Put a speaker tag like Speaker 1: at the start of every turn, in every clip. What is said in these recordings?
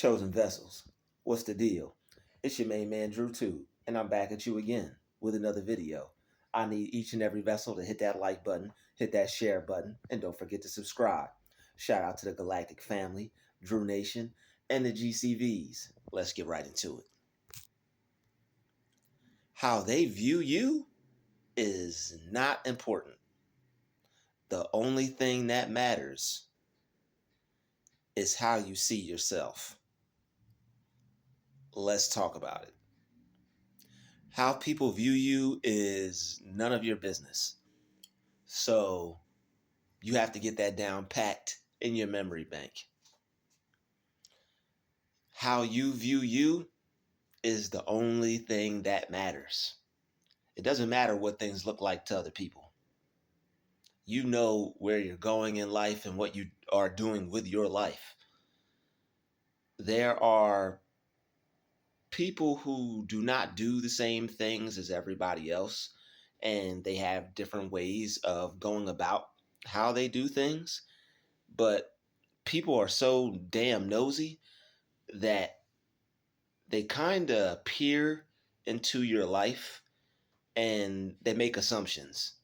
Speaker 1: Chosen vessels, what's the deal? It's your main man Drutube, and I'm back at you again with another video. I need each and every vessel to hit that like button, hit that share button, and don't forget to subscribe. Shout out to the Galactic family, Drew Nation, and the GCVs. Let's get right into it. How they view you is not important. The only thing that matters is how you see yourself. Let's talk about it. How people view you is none of your business. So you have to get that down packed in your memory bank. How you view you is the only thing that matters. It doesn't matter what things look like to other people. You know where you're going in life and what you are doing with your life. There are people who do not do the same things as everybody else, and they have different ways of going about how they do things. But people are so damn nosy that they kind of peer into your life and they make assumptions.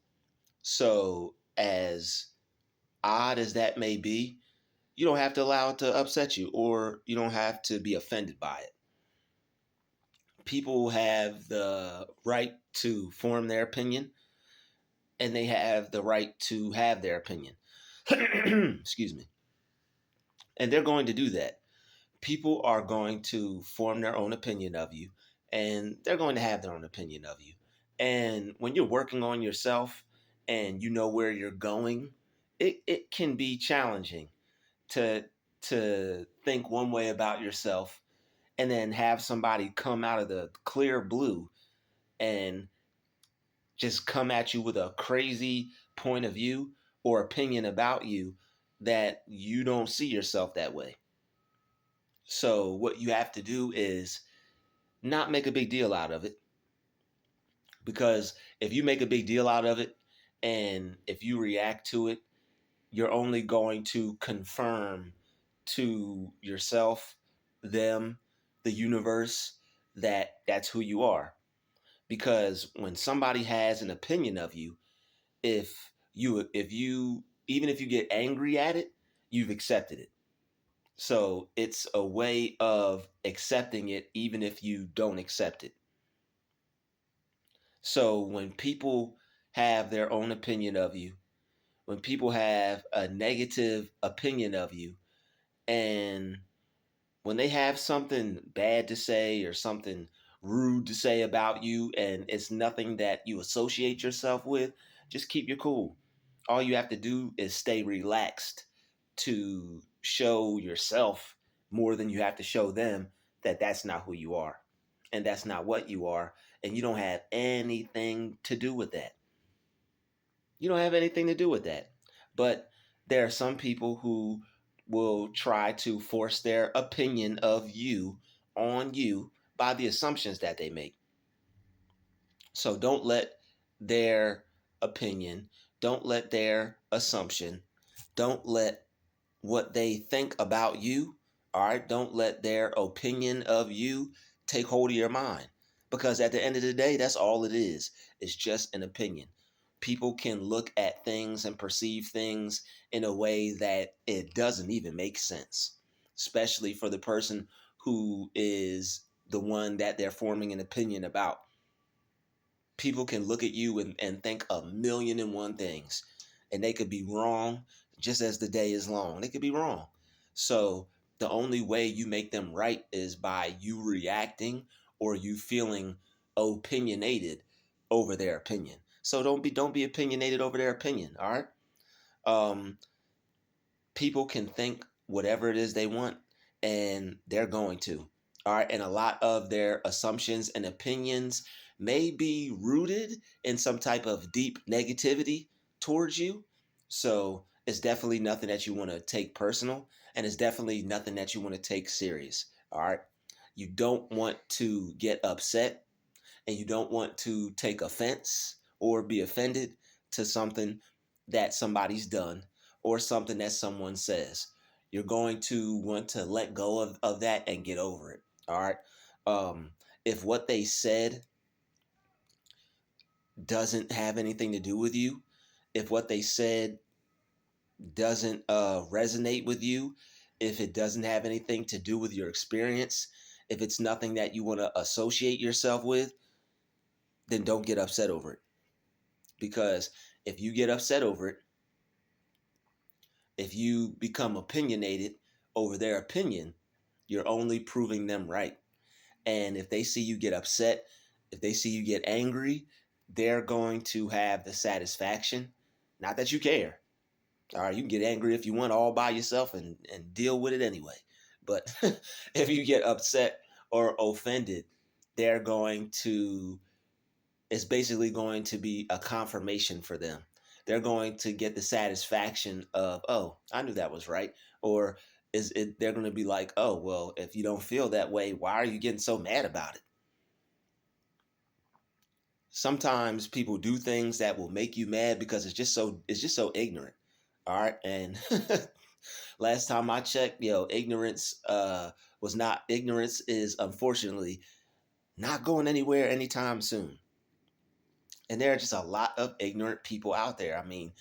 Speaker 1: So, as odd as that may be, you don't have to allow it to upset you, or you don't have to be offended by it. People have the right to form their opinion, and they have the right to have their opinion. Excuse me. And they're going to do that. People are going to form their own opinion of you, and they're going to have their own opinion of you. And when you're working on yourself and you know where you're going, it can be challenging to think one way about yourself and then have somebody come out of the clear blue and just come at you with a crazy point of view or opinion about you that you don't see yourself that way. So what you have to do is not make a big deal out of it, because if you make a big deal out of it and if you react to it, you're only going to confirm to yourself, them, the universe, that that's who you are. Because when somebody has an opinion of you, if you even if you get angry at it, you've accepted it. So it's a way of accepting it even if you don't accept it. So when people have their own opinion of you, when people have a negative opinion of you, and when they have something bad to say or something rude to say about you, and it's nothing that you associate yourself with, just keep your cool. All you have to do is stay relaxed to show yourself more than you have to show them that that's not who you are and that's not what you are, and you don't have anything to do with that. You don't have anything to do with that. But there are some people who will try to force their opinion of you on you by the assumptions that they make. So don't let their opinion, don't let their assumption, don't let what they think about you, all right, don't let their opinion of you take hold of your mind. Because at the end of the day, that's all it is. It's just an opinion. People can look at things and perceive things in a way that it doesn't even make sense, especially for the person who is the one that they're forming an opinion about. People can look at you and think a million and one things, and they could be wrong just as the day is long. They could be wrong. So the only way you make them right is by you reacting or you feeling opinionated over their opinion. So don't be opinionated over their opinion. All right. Um, People can think whatever it is they want, and they're going to. All right. And a lot of their assumptions and opinions may be rooted in some type of deep negativity towards you. So it's definitely nothing that you want to take personal, and it's definitely nothing that you want to take serious. All right. You don't want to get upset, and you don't want to take offense or be offended to something that somebody's done or something that someone says. You're going to want to let go of that and get over it. All right. Um, if what they said doesn't have anything to do with you, if what they said doesn't resonate with you, if it doesn't have anything to do with your experience, if it's nothing that you want to associate yourself with, then don't get upset over it. Because if you get upset over it, if you become opinionated over their opinion, you're only proving them right. And if they see you get upset, if they see you get angry, they're going to have the satisfaction. Not that you care. All right, you can get angry if you want all by yourself and deal with it anyway. But if you get upset or offended, they're going to, it's basically going to be a confirmation for them. They're going to get the satisfaction of, oh, I knew that was right. Or is it, they're going to be like, oh, well, if you don't feel that way, why are you getting so mad about it? Sometimes people do things that will make you mad because it's just so ignorant. All right. And last time I checked, ignorance is unfortunately not going anywhere anytime soon. And there are just a lot of ignorant people out there. I mean,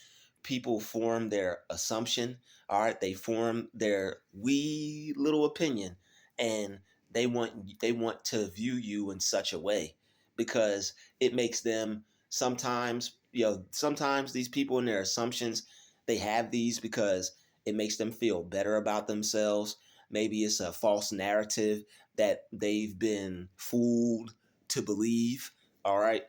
Speaker 1: people form their assumption, all right, they form their wee little opinion, and they want to view you in such a way because it makes them sometimes these people in their assumptions, they have these because it makes them feel better about themselves. Maybe it's a false narrative that they've been fooled to believe. All right.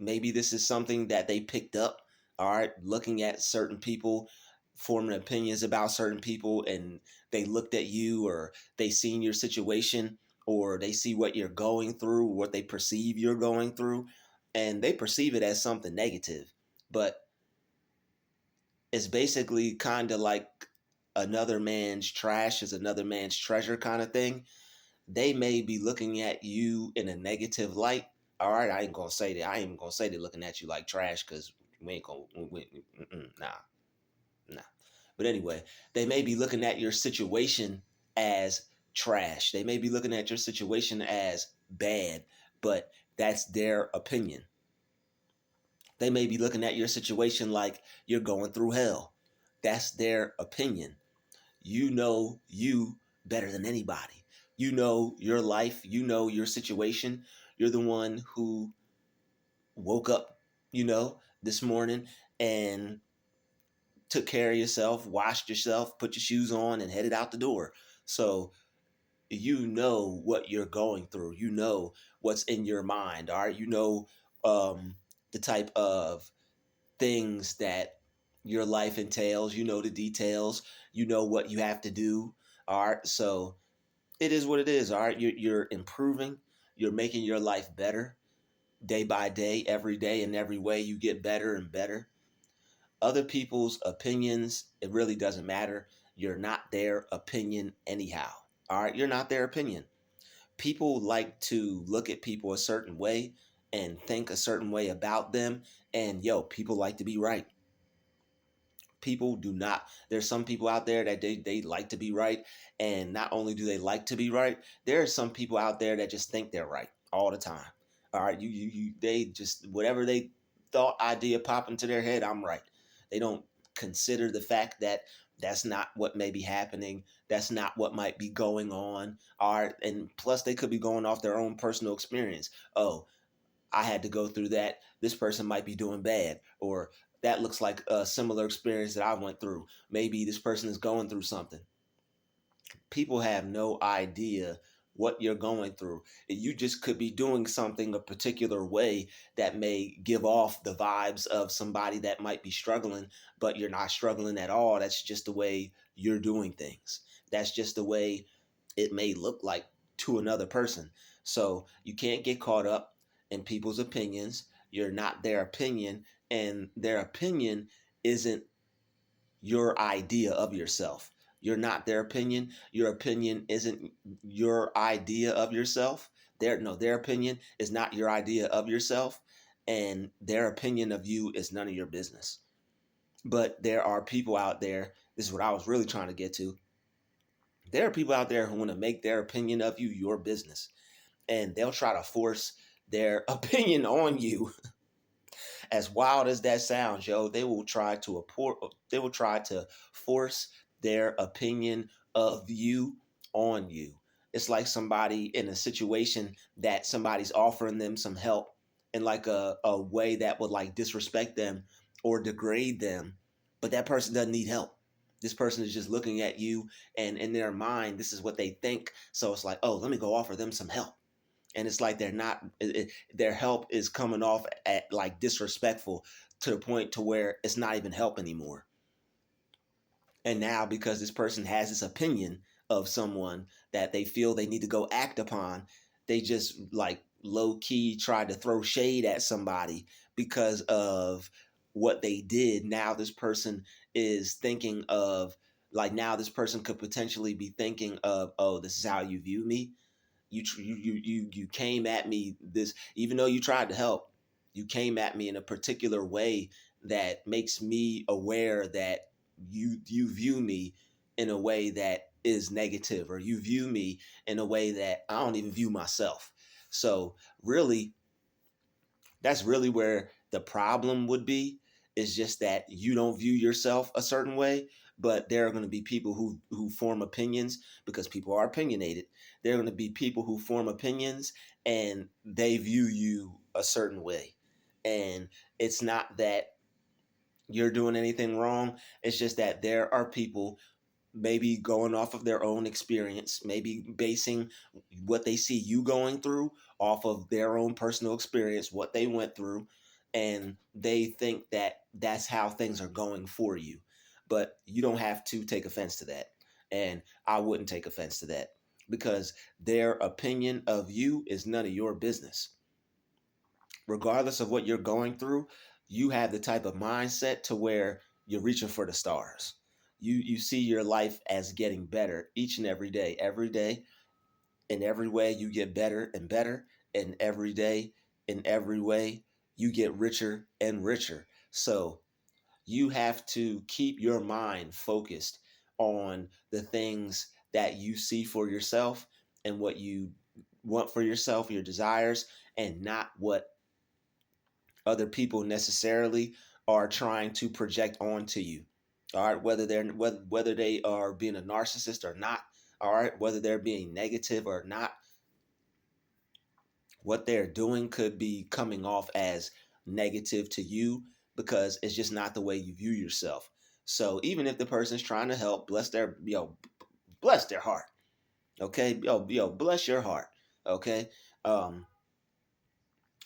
Speaker 1: Maybe this is something that they picked up, all right, looking at certain people, forming opinions about certain people, and they looked at you, or they seen your situation, or they see what you're going through, what they perceive you're going through, and they perceive it as something negative. But it's basically kind of like another man's trash is another man's treasure kind of thing. They may be looking at you in a negative light. All right, I ain't gonna say that. I ain't even gonna say they're looking at you like trash because we ain't gonna. Nah, nah. But anyway, they may be looking at your situation as trash. They may be looking at your situation as bad, but that's their opinion. They may be looking at your situation like you're going through hell. That's their opinion. You know you better than anybody. You know your life, you know your situation. You're the one who woke up, this morning and took care of yourself, washed yourself, put your shoes on, and headed out the door. So you know what you're going through. You know what's in your mind. All right. You know the type of things that your life entails. You know the details. You know what you have to do. All right. So it is what it is. All right. You're improving. You're making your life better day by day, every day, in every way. You get better and better. Other people's opinions, it really doesn't matter. You're not their opinion anyhow. All right. You're not their opinion. People like to look at people a certain way and think a certain way about them. And people like to be right. People do not, there's some people out there that they like to be right, and not only do they like to be right, there are some people out there that just think they're right all the time. All right, they just, whatever they thought idea pop into their head, I'm right. They don't consider the fact that that's not what may be happening, that's not what might be going on. All right, and plus they could be going off their own personal experience. Oh, I had to go through that. This person might be doing bad, or that looks like a similar experience that I went through. Maybe this person is going through something. People have no idea what you're going through. You just could be doing something a particular way that may give off the vibes of somebody that might be struggling, but you're not struggling at all. That's just the way you're doing things. That's just the way it may look like to another person. So you can't get caught up in people's opinions. You're not their opinion, and their opinion isn't your idea of yourself. You're not their opinion. Your opinion isn't your idea of yourself. Their opinion is not your idea of yourself, and their opinion of you is none of your business. But there are people out there this is what I was really trying to get to. There are people out there who want to make their opinion of you your business, and they'll try to force their opinion on you. As wild as that sounds, yo, they will try to force their opinion of you on you. It's like somebody in a situation that somebody's offering them some help in like a way that would like disrespect them or degrade them, but that person doesn't need help. This person is just looking at you, and in their mind this is what they think, so it's like, oh, let me go offer them some help. And it's like they're not their help is coming off at like disrespectful to the point to where it's not even help anymore. And now because this person has this opinion of someone that they feel they need to go act upon, they just like low key try to throw shade at somebody because of what they did. Now this person is thinking of, like, now this person could potentially be thinking of, oh, this is how you view me. You came at me this, even though you tried to help, you came at me in a particular way that makes me aware that you view me in a way that is negative, or you view me in a way that I don't even view myself. So really, that's really where the problem would be, is just that you don't view yourself a certain way. But there are going to be people who form opinions, because people are opinionated. There are going to be people who form opinions and they view you a certain way. And it's not that you're doing anything wrong. It's just that there are people maybe going off of their own experience, maybe basing what they see you going through off of their own personal experience, what they went through, and they think that that's how things are going for you. But you don't have to take offense to that. And I wouldn't take offense to that, because their opinion of you is none of your business. Regardless of what you're going through, you have the type of mindset to where you're reaching for the stars. You see your life as getting better each and every day. Every day, in every way, you get better and better. And every day, in every way, you get richer and richer. So you have to keep your mind focused on the things that you see for yourself and what you want for yourself, your desires, and not what other people necessarily are trying to project onto you. All right, whether they are being a narcissist or not. All right, whether they're being negative or not, what they're doing could be coming off as negative to you, because it's just not the way you view yourself. So even if the person's trying to help, bless their heart. Okay, bless your heart. Okay, um,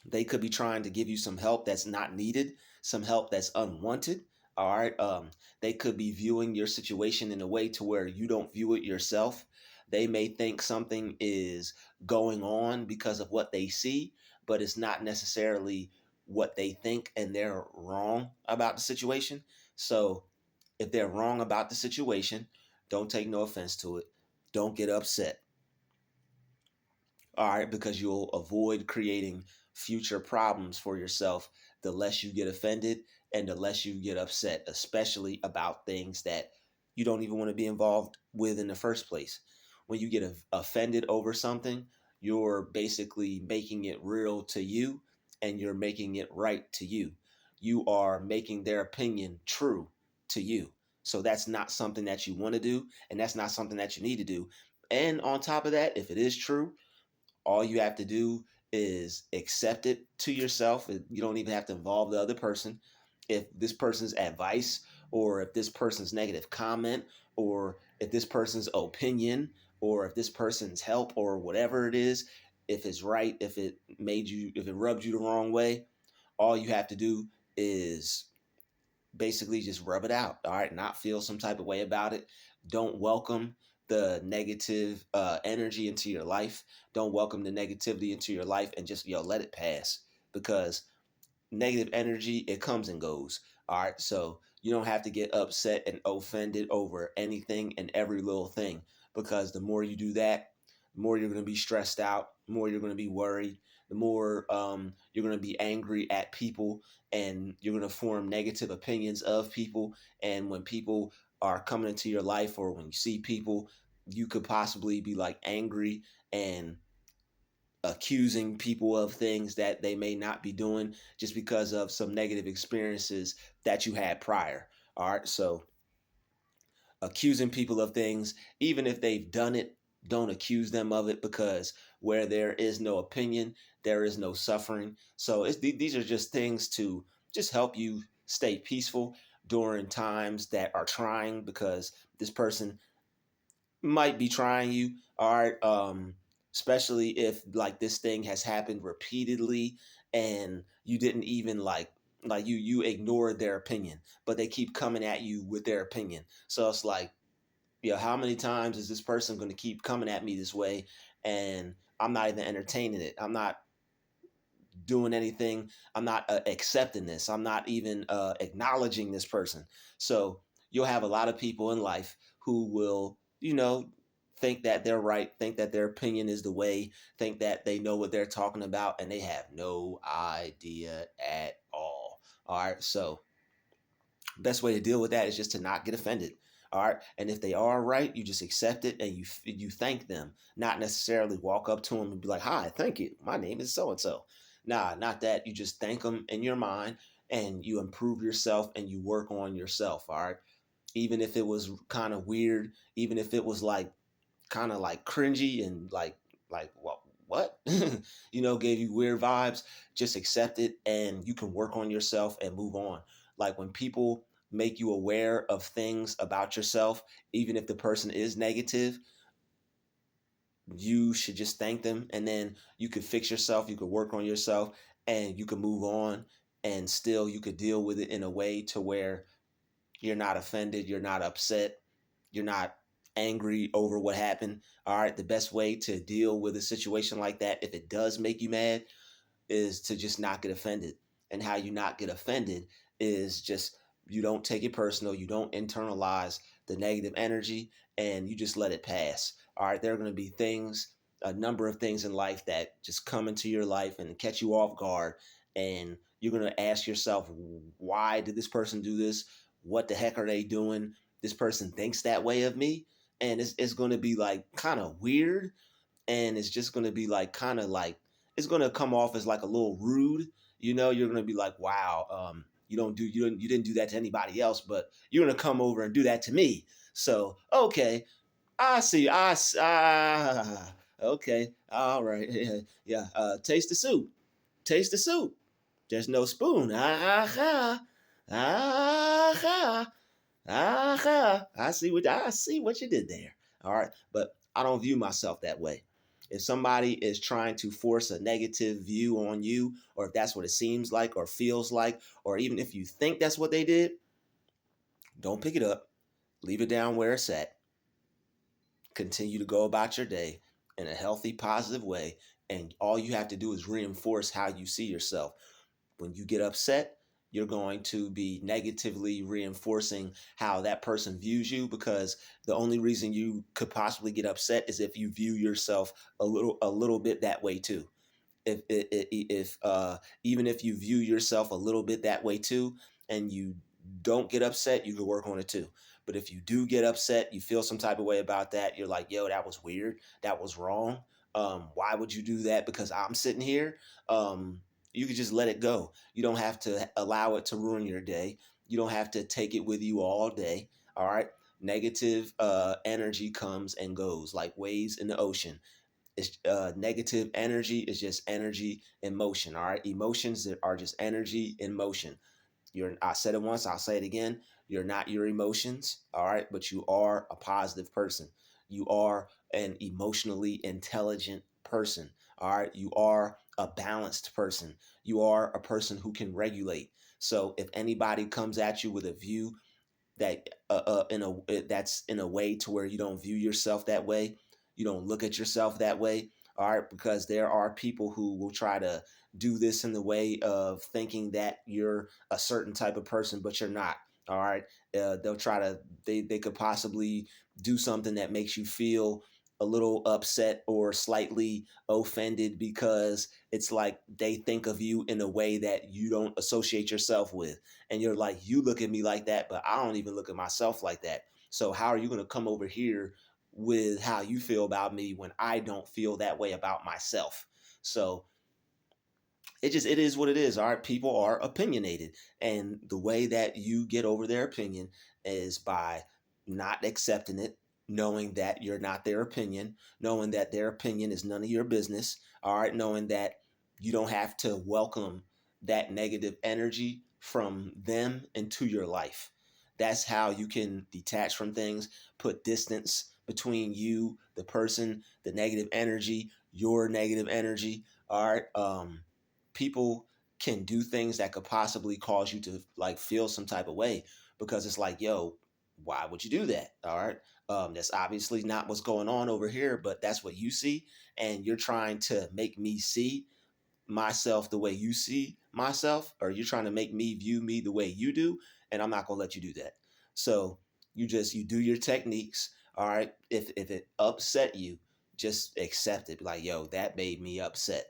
Speaker 1: they could be trying to give you some help that's not needed, some help that's unwanted. All right. They could be viewing your situation in a way to where you don't view it yourself. They may think something is going on because of what they see, but it's not necessarily what they think, and they're wrong about the situation. So if they're wrong about the situation, don't take no offense to it. Don't get upset. All right, because you'll avoid creating future problems for yourself the less you get offended and the less you get upset, especially about things that you don't even want to be involved with in the first place. When you get offended over something, you're basically making it real to you, and you're making it right to you. You are making their opinion true to you. So that's not something that you want to do, and that's not something that you need to do. And on top of that, if it is true, all you have to do is accept it to yourself. You don't even have to involve the other person. If this person's advice, or if this person's negative comment, or if this person's opinion, or if this person's help, or whatever it is, if it's right, if it rubbed you the wrong way, all you have to do is basically just rub it out. All right, not feel some type of way about it. Don't welcome the negative energy into your life. Don't welcome the negativity into your life, and just let it pass, because negative energy, it comes and goes. All right, so you don't have to get upset and offended over anything and every little thing, because the more you do that, the more you're going to be stressed out, the more you're going to be worried, the more you're going to be angry at people, and you're going to form negative opinions of people. And when people are coming into your life, or when you see people, you could possibly be like angry and accusing people of things that they may not be doing just because of some negative experiences that you had prior. All right. So accusing people of things, even if they've done it, don't accuse them of it, because where there is no opinion, there is no suffering. So these are just things to just help you stay peaceful during times that are trying, because this person might be trying you. All right. Especially if like this thing has happened repeatedly and you didn't even like you ignored their opinion, but they keep coming at you with their opinion. So it's like, how many times is this person going to keep coming at me this way? And I'm not even entertaining it. I'm not doing anything. I'm not accepting this. I'm not even acknowledging this person. So you'll have a lot of people in life who will, think that they're right, think that their opinion is the way, think that they know what they're talking about, and they have no idea at all. All right. So best way to deal with that is just to not get offended. All right. And if they are right, you just accept it and you thank them, not necessarily walk up to them and be like, "Hi, thank you. My name is so and so." Nah, not that. You just thank them in your mind, and you improve yourself and you work on yourself. All right. Even if it was kind of weird, even if it was like kind of like cringy and like what gave you weird vibes, just accept it and you can work on yourself and move on. Like when people make you aware of things about yourself, even if the person is negative, you should just thank them, and then you could fix yourself, you could work on yourself, and you can move on, and still you could deal with it in a way to where you're not offended, you're not upset, you're not angry over what happened. All right. The best way to deal with a situation like that, if it does make you mad, is to just not get offended. And how you not get offended is just you don't take it personal, you don't internalize the negative energy, and you just let it pass. All right, there are going to be things, a number of things in life that just come into your life and catch you off guard, and you're going to ask yourself, why did this person do this? What the heck are they doing? This person thinks that way of me, and it's going to be like kind of weird, and it's just going to be like kind of like it's going to come off as like a little rude. You're going to be like, wow, you didn't do that to anybody else, but you're going to come over and do that to me. So okay, I see. Okay, all right. Yeah, yeah. Taste the soup. Taste the soup. There's no spoon. Ah, aha, I see what you did there. All right. But I don't view myself that way. If somebody is trying to force a negative view on you, or if that's what it seems like or feels like, or even if you think that's what they did, don't pick it up. Leave it down where it's at. Continue to go about your day in a healthy, positive way. And all you have to do is reinforce how you see yourself. When you get upset, you're going to be negatively reinforcing how that person views you, because the only reason you could possibly get upset is if you view yourself a little bit that way too. If even if you view yourself a little bit that way too, and you don't get upset, you can work on it too. But if you do get upset, you feel some type of way about that, you're like, yo, that was weird, that was wrong. Why would you do that? Because I'm sitting here. You could just let it go. You don't have to allow it to ruin your day. You don't have to take it with you all day. All right. Negative energy comes and goes like waves in the ocean. It's negative energy is just energy in motion. All right, emotions are just energy in motion. I said it once, I'll say it again. You're not your emotions, all right, but you are a positive person. You are an emotionally intelligent person. All right, you are a balanced person. You are a person who can regulate. So if anybody comes at you with a view that that's in a way to where you don't view yourself that way, you don't look at yourself that way. All right, because there are people who will try to do this in the way of thinking that you're a certain type of person, but you're not. All right, they'll try to they could possibly do something that makes you feel a little upset or slightly offended because it's like they think of you in a way that you don't associate yourself with. And you're like, you look at me like that, but I don't even look at myself like that. So how are you going to come over here with how you feel about me when I don't feel that way about myself? So it is what it is. All right, people are opinionated, and the way that you get over their opinion is by not accepting it, knowing that you're not their opinion, knowing that their opinion is none of your business. All right, knowing that you don't have to welcome that negative energy from them into your life. That's how you can detach from things, put distance between you, the person, the negative energy, your negative energy. All right. People can do things that could possibly cause you to like feel some type of way, because it's like, yo, why would you do that? All right. That's obviously not what's going on over here, but that's what you see. And you're trying to make me see myself the way you see myself, or you're trying to make me view me the way you do, and I'm not going to let you do that. So you do your techniques. All right, if it upset you, just accept it. Be like, yo, that made me upset.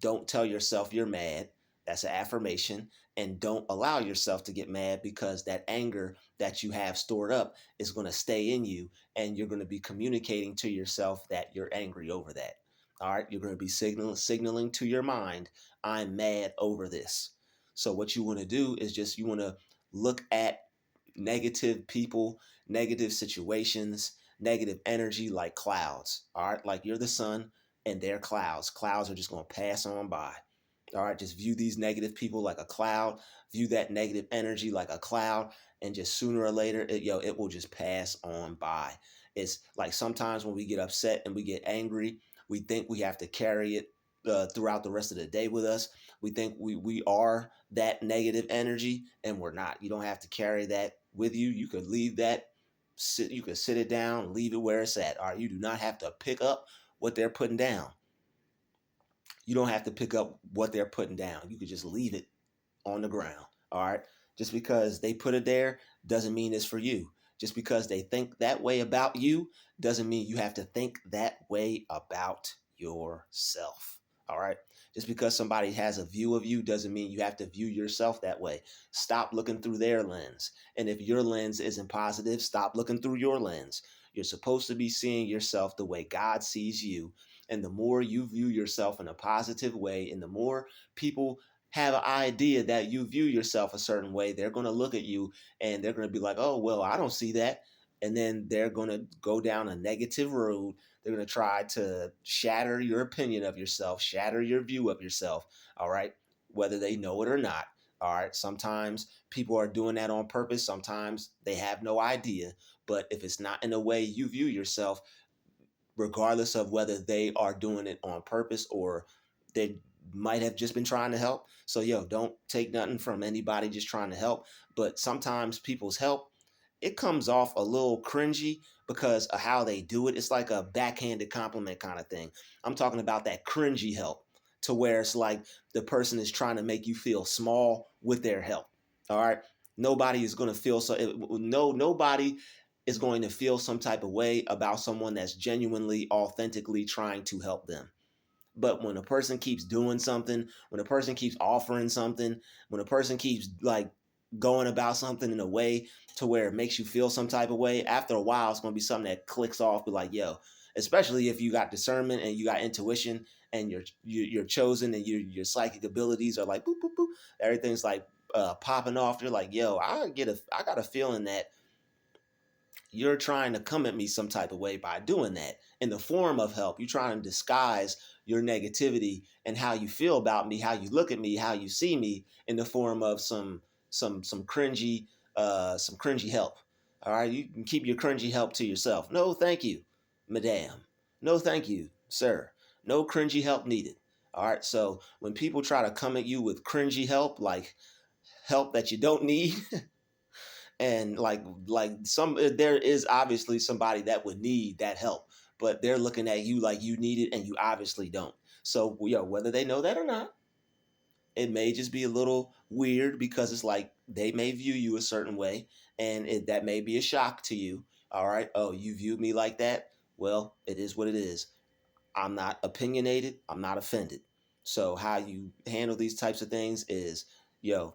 Speaker 1: Don't tell yourself you're mad. That's an affirmation. And don't allow yourself to get mad, because that anger that you have stored up is going to stay in you, and you're going to be communicating to yourself that you're angry over that. All right, you're going to be signaling to your mind, I'm mad over this. So what you want to do is just you want to look at negative people, negative situations, negative energy like clouds. All right, like you're the sun and they're clouds. Clouds are just going to pass on by. All right, just view these negative people like a cloud, view that negative energy like a cloud, and just sooner or later, it will just pass on by. It's like sometimes when we get upset and we get angry, we think we have to carry it throughout the rest of the day with us. We think we are that negative energy, and we're not. You don't have to carry that with you. You could leave that, you could sit it down, leave it where it's at. All right, you do not have to pick up what they're putting down. You don't have to pick up what they're putting down. You could just leave it on the ground. All right. Just because they put it there doesn't mean it's for you. Just because they think that way about you doesn't mean you have to think that way about yourself. All right. Just because somebody has a view of you doesn't mean you have to view yourself that way. Stop looking through their lens. And if your lens isn't positive, stop looking through your lens. You're supposed to be seeing yourself the way God sees you. And the more you view yourself in a positive way, and the more people have an idea that you view yourself a certain way, they're going to look at you and they're going to be like, oh, well, I don't see that. And then they're going to go down a negative road. They're going to try to shatter your opinion of yourself, shatter your view of yourself. All right. Whether they know it or not. All right. Sometimes people are doing that on purpose. Sometimes they have no idea. But if it's not in a way you view yourself, regardless of whether they are doing it on purpose or they might have just been trying to help. So, don't take nothing from anybody just trying to help. But sometimes people's help, it comes off a little cringy because of how they do it. It's like a backhanded compliment kind of thing. I'm talking about that cringy help, to where it's like the person is trying to make you feel small with their help. All right. Nobody is going to feel nobody is going to feel some type of way about someone that's genuinely, authentically trying to help them. But when a person keeps doing something, when a person keeps offering something, when a person keeps like going about something in a way to where it makes you feel some type of way, after a while, it's going to be something that clicks off. Be like, yo, especially if you got discernment and you got intuition and you're chosen and your psychic abilities are like boop boop boop, everything's like popping off. You're like, yo, I got a feeling that you're trying to come at me some type of way by doing that in the form of help. You're trying to disguise your negativity and how you feel about me, how you look at me, how you see me in the form of some cringy some cringy help. All right, you can keep your cringy help to yourself. No, thank you, madam. No, thank you, sir. No cringy help needed. All right, so when people try to come at you with cringy help, like help that you don't need, and there is obviously somebody that would need that help, but they're looking at you like you need it and you obviously don't. So whether they know that or not, it may just be a little weird, because it's like they may view you a certain way, and that may be a shock to you. All right, oh, you view me like that. Well, it is what it is. I'm not opinionated. I'm not offended. So how you handle these types of things is, yo,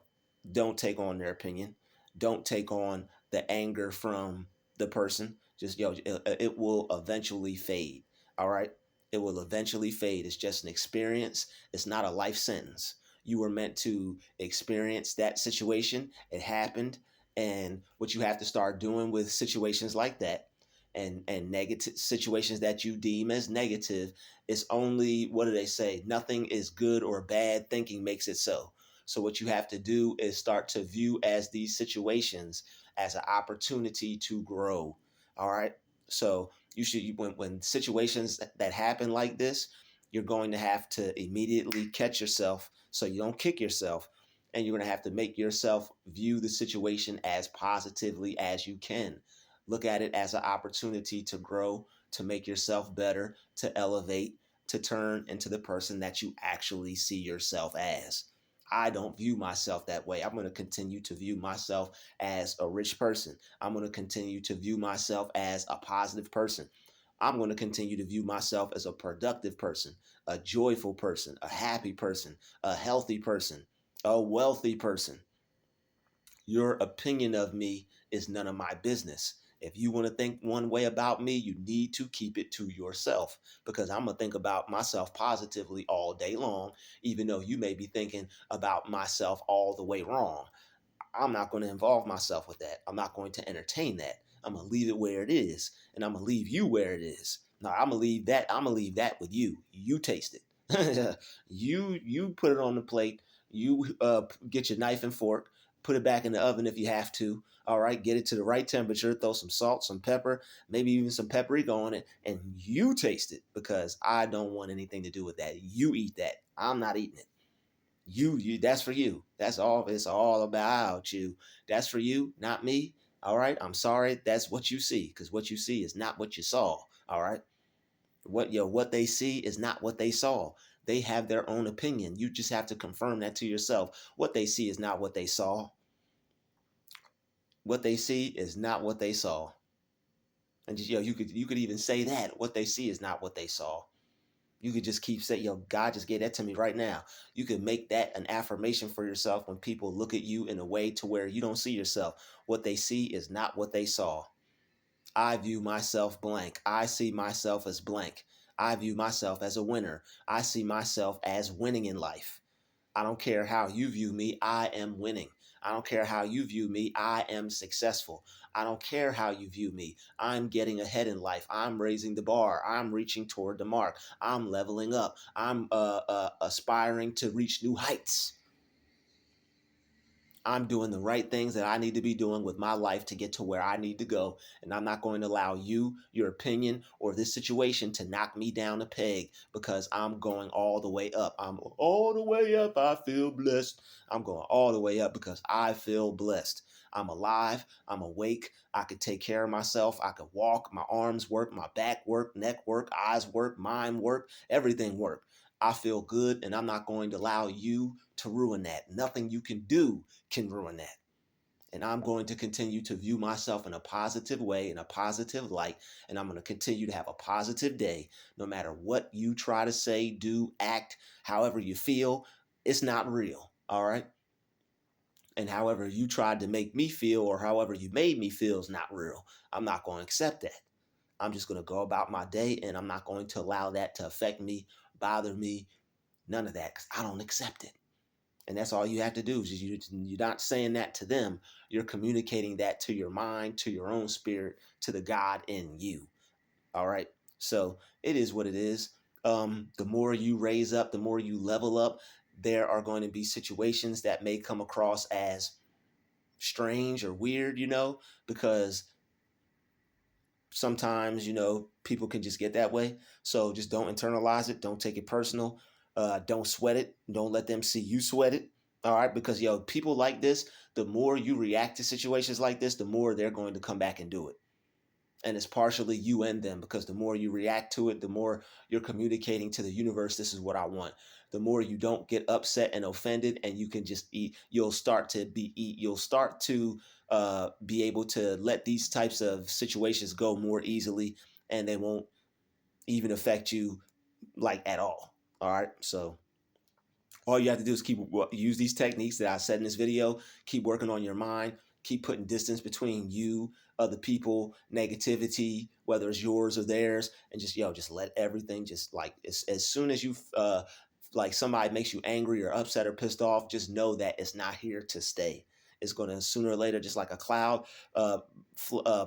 Speaker 1: don't take on their opinion. Don't take on the anger from the person. Just, yo, it will eventually fade. All right. It will eventually fade. It's just an experience. It's not a life sentence. You were meant to experience that situation. It happened. And what you have to start doing with situations like that and negative situations that you deem as negative, it's only, what do they say? Nothing is good or bad. Thinking makes it so. So what you have to do is start to view as these situations as an opportunity to grow. All right. So you should, when situations that happen like this, you're going to have to immediately catch yourself so you don't kick yourself. And you're going to have to make yourself view the situation as positively as you can. Look at it as an opportunity to grow, to make yourself better, to elevate, to turn into the person that you actually see yourself as. I don't view myself that way. I'm going to continue to view myself as a rich person. I'm going to continue to view myself as a positive person. I'm going to continue to view myself as a productive person, a joyful person, a happy person, a healthy person, a wealthy person. Your opinion of me is none of my business. If you want to think one way about me, you need to keep it to yourself, because I'm going to think about myself positively all day long, even though you may be thinking about myself all the way wrong. I'm not going to involve myself with that. I'm not going to entertain that. I'm going to leave it where it is, and I'm going to leave you where it is. No, I'm going to leave that. I'm going to leave that with you. You taste it. You put it on the plate. You get your knife and fork. Put it back in the oven if you have to. All right, get it to the right temperature. Throw some salt, some pepper, maybe even some paprika on it, and you taste it, because I don't want anything to do with that. You eat that. I'm not eating it. You, that's for you. That's all. It's all about you. That's for you, not me. All right. I'm sorry. That's what you see, because what you see is not what you saw. All right. What they see is not what they saw. They have their own opinion. You just have to confirm that to yourself. What they see is not what they saw. What they see is not what they saw. And just, you could even say that what they see is not what they saw. You could just keep saying, God just gave that to me right now. You could make that an affirmation for yourself when people look at you in a way to where you don't see yourself. What they see is not what they saw. I view myself blank. I see myself as blank. I view myself as a winner. I see myself as winning in life. I don't care how you view me, I am winning. I don't care how you view me, I am successful. I don't care how you view me, I'm getting ahead in life. I'm raising the bar. I'm reaching toward the mark. I'm leveling up. I'm aspiring to reach new heights. I'm doing the right things that I need to be doing with my life to get to where I need to go. And I'm not going to allow you, your opinion, or this situation to knock me down a peg, because I'm going all the way up. I'm all the way up. I feel blessed. I'm going all the way up because I feel blessed. I'm alive. I'm awake. I could take care of myself. I could walk. My arms work. My back work. Neck work. Eyes work. Mind work. Everything work. I feel good, and I'm not going to allow you to ruin that. Nothing you can do can ruin that. And I'm going to continue to view myself in a positive way, in a positive light, and I'm going to continue to have a positive day no matter what you try to say, do, act, however you feel. It's not real, all right? And however you tried to make me feel or however you made me feel is not real. I'm not going to accept that. I'm just going to go about my day, and I'm not going to allow that to affect me, bother me, none of that, because I don't accept it. And that's all you have to do. Is you're not saying that to them. You're communicating that to your mind, to your own spirit, to the God in you. All right. So it is what it is. The more you raise up, the more you level up, there are going to be situations that may come across as strange or weird, because sometimes people can just get that way. So just don't internalize it, don't take it personal, don't sweat it, don't let them see you sweat it. All right, because people like this, the more you react to situations like this, the more they're going to come back and do it. And it's partially you and them, because the more you react to it, the more you're communicating to the universe, this is what I want. The more you don't get upset and offended, and you can just eat, you'll start to be able to let these types of situations go more easily, and they won't even affect you like at all. All right. So all you have to do is keep use these techniques that I said in this video. Keep working on your mind. Keep putting distance between you, other people, negativity, whether it's yours or theirs, and just let everything just like as soon as you like somebody makes you angry or upset or pissed off, just know that it's not here to stay. It's going to sooner or later, just like a cloud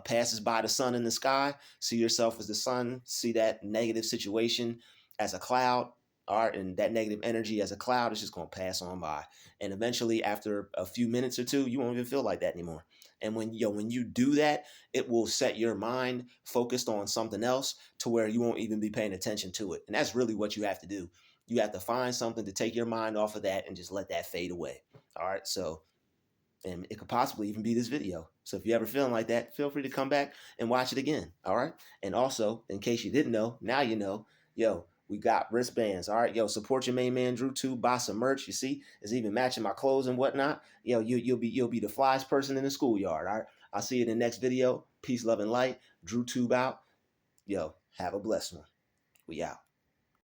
Speaker 1: passes by the sun in the sky. See yourself as the sun. See that negative situation as a cloud. All right, and that negative energy as a cloud is just going to pass on by, and eventually after a few minutes or two you won't even feel like that anymore. And when you do that, it will set your mind focused on something else to where you won't even be paying attention to it. And that's really what you have to do. You have to find something to take your mind off of that and just let that fade away. All right, so and it could possibly even be this video. So if you're ever feeling like that, feel free to come back and watch it again. All right. And also, in case you didn't know, now you know, we got wristbands. All right. Support your main man Drutube, buy some merch. You see, it's even matching my clothes and whatnot. You'll be the flyest person in the schoolyard. All right. I'll see you in the next video. Peace, love, and light. Drutube out. Have a blessed one. We out.